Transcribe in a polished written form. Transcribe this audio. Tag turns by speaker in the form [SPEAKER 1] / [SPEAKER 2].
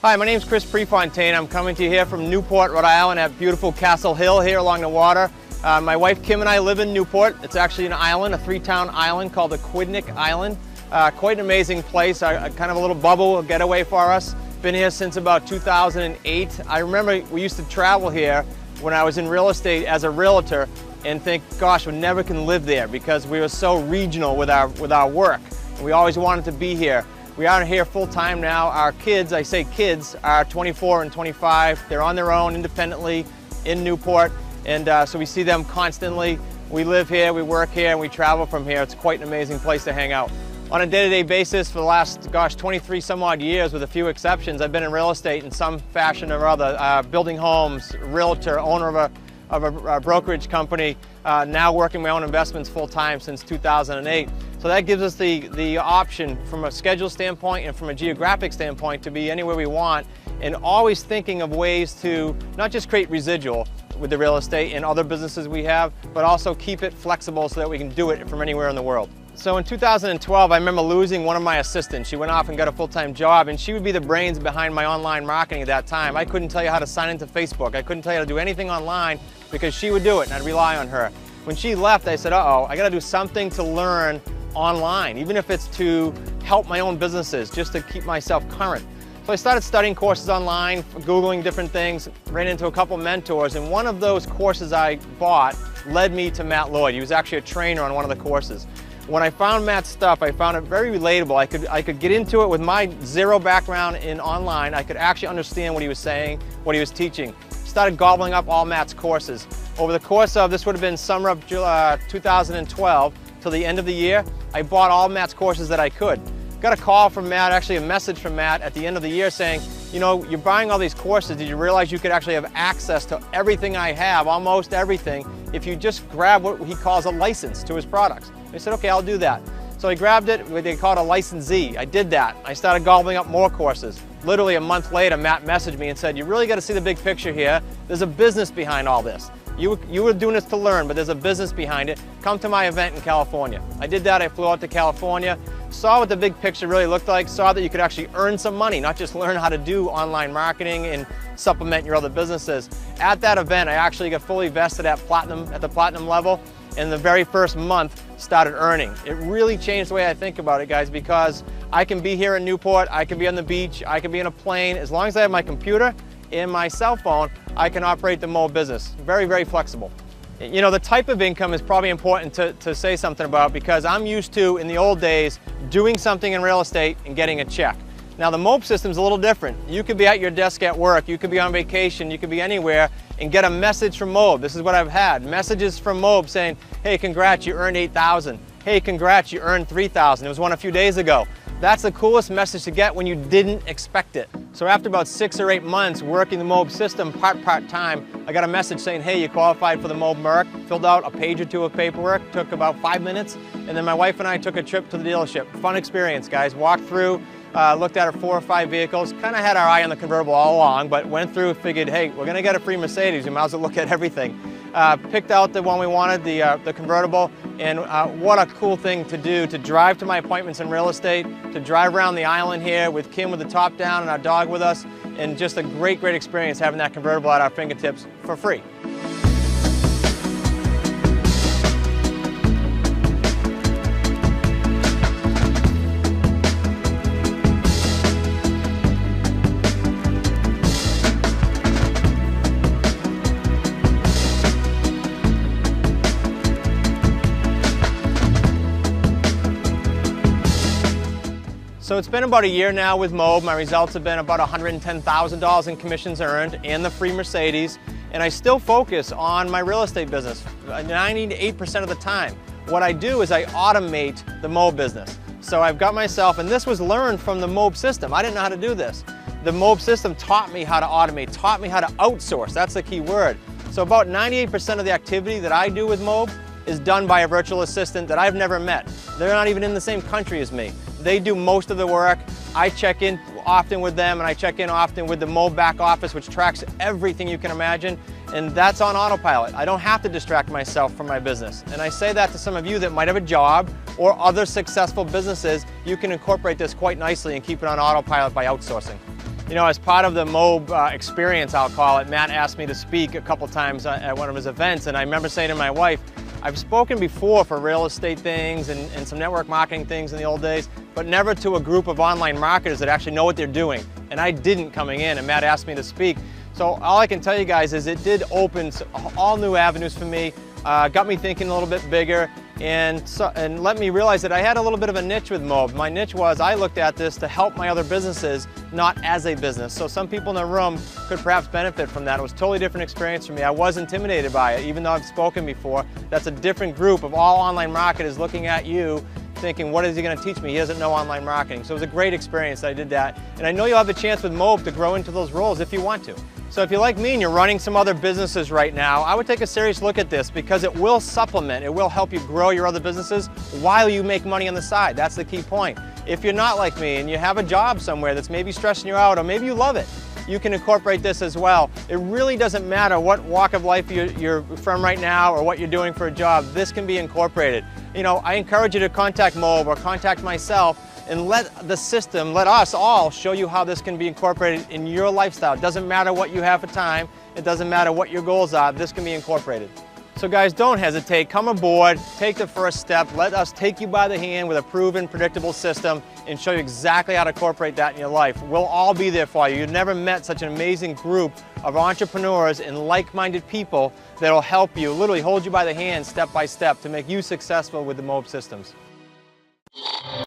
[SPEAKER 1] Hi, my name is Prefontaine. I'm coming to you here from Newport, Rhode Island at beautiful Castle Hill here along the water. My wife Kim and I live in Newport. It's actually an island, a three-town island called the Aquidneck Island. Quite an amazing place, kind of a little bubble, a getaway for us. Been here since about 2008. I remember we used to travel here when I was in real estate as a realtor and think, gosh, we never can live there because we were so regional with our work. And we always wanted to be here. We are here full-time now. Our kids, I say kids, are 24 and 25. They're on their own independently in Newport, and so we see them constantly. We live here, we work here, and we travel from here. It's quite an amazing place to hang out. On a day-to-day basis for the last, 23 some odd years, with a few exceptions, I've been in real estate in some fashion or other, building homes, realtor, owner of a brokerage company, now working my own investments full-time since 2008. So that gives us the option from a schedule standpoint and from a geographic standpoint to be anywhere we want, and always thinking of ways to not just create residual with the real estate and other businesses we have, but also keep it flexible so that we can do it from anywhere in the world. So in 2012, I remember losing one of my assistants. She went off and got a full-time job, and she would be the brains behind my online marketing at that time. I couldn't tell you how to sign into Facebook. I couldn't tell you how to do anything online because she would do it, and I'd rely on her. When she left, I said, uh-oh, I gotta do something to learn online, even if it's to help my own businesses, just to keep myself current. So I started studying courses online, Googling different things, ran into a couple mentors, and one of those courses I bought led me to Matt Lloyd. He was actually a trainer on one of the courses. When I found Matt's stuff, I found it very relatable. I could get into it with my zero background in online. I could actually understand what he was saying, what he was teaching. Started gobbling up all Matt's courses. Over the course of, this would have been summer of 2012, till the end of the year, I bought all Matt's courses that I could. Got a call from Matt, actually a message from Matt at the end of the year saying, you know, you're buying all these courses, did you realize you could actually have access to everything I have, almost everything, if you just grab what he calls a license to his products? I said, okay, I'll do that. So I grabbed it, they call it a licensee. I did that. I started gobbling up more courses. Literally a month later, Matt messaged me and said, you really got to see the big picture here. There's a business behind all this. You were doing this to learn, but there's a business behind it. Come to my event in California. I did that. I flew out to California, saw what the big picture really looked like, saw that you could actually earn some money, not just learn how to do online marketing and supplement your other businesses. At that event, I actually got fully vested at the platinum level, and the very first month started earning. It really changed the way I think about it, guys, because I can be here in Newport, I can be on the beach, I can be in a plane. As long as I have my computer and my cell phone, I can operate the MOBE business. Very, very flexible. You know, the type of income is probably important to say something about, because I'm used to, in the old days, doing something in real estate and getting a check. Now the MOBE system is a little different. You could be at your desk at work, you could be on vacation, you could be anywhere and get a message from MOBE. This is what I've had. Messages from MOBE saying, hey, congrats, you earned $8,000. Hey, congrats, you earned $3,000. It was one a few days ago. That's the coolest message to get when you didn't expect it. So after about 6 or 8 months working the MOBE system part-time, I got a message saying, hey, you qualified for the MOBE Merc. Filled out a page or two of paperwork, took about 5 minutes, and then my wife and I took a trip to the dealership. Fun experience, guys. Walked through, looked at our 4 or 5 vehicles, kind of had our eye on the convertible all along, but went through, figured, hey, we're gonna get a free Mercedes, we might as well look at everything. Picked out the one we wanted, the convertible, and what a cool thing to do, to drive to my appointments in real estate, to drive around the island here with Kim with the top down and our dog with us, and just a great, great experience having that convertible at our fingertips for free. So it's been about a year now with MOBE. My results have been about $110,000 in commissions earned and the free Mercedes. And I still focus on my real estate business 98% of the time. What I do is I automate the MOBE business. So I've got myself, and this was learned from the MOBE system. I didn't know how to do this. The MOBE system taught me how to automate, taught me how to outsource. That's the key word. So about 98% of the activity that I do with MOBE is done by a virtual assistant that I've never met. They're not even in the same country as me. They do most of the work. I check in often with them, and I check in often with the MOBE back office, which tracks everything you can imagine, and that's on autopilot. I don't have to distract myself from my business. And I say that to some of you that might have a job or other successful businesses. You can incorporate this quite nicely and keep it on autopilot by outsourcing. You know, as part of the MOBE experience, I'll call it, Matt asked me to speak a couple times at one of his events, and I remember saying to my wife, I've spoken before for real estate things and some network marketing things in the old days, but never to a group of online marketers that actually know what they're doing. And I didn't coming in, and Matt asked me to speak. So all I can tell you guys is it did open all new avenues for me, got me thinking a little bit bigger, and let me realize that I had a little bit of a niche with MOBE. My niche was I looked at this to help my other businesses, not as a business. So some people in the room could perhaps benefit from that. It was a totally different experience for me. I was intimidated by it, even though I've spoken before. That's a different group of all online marketers looking at you thinking, what is he going to teach me? He doesn't know online marketing. So it was a great experience that I did that. And I know you'll have a chance with MOBE to grow into those roles if you want to. So if you're like me and you're running some other businesses right now, I would take a serious look at this because it will supplement, it will help you grow your other businesses while you make money on the side. That's the key point. If you're not like me and you have a job somewhere that's maybe stressing you out, or maybe you love it, you can incorporate this as well. It really doesn't matter what walk of life you're from right now or what you're doing for a job. This can be incorporated. You know, I encourage you to contact MOBE or contact myself and let the system, let us all show you how this can be incorporated in your lifestyle. It doesn't matter what you have for time. It doesn't matter what your goals are. This can be incorporated. So guys, don't hesitate. Come aboard, take the first step. Let us take you by the hand with a proven, predictable system and show you exactly how to incorporate that in your life. We'll all be there for you. You've never met such an amazing group of entrepreneurs and like-minded people that will help you, literally hold you by the hand step by step to make you successful with the MOBE systems.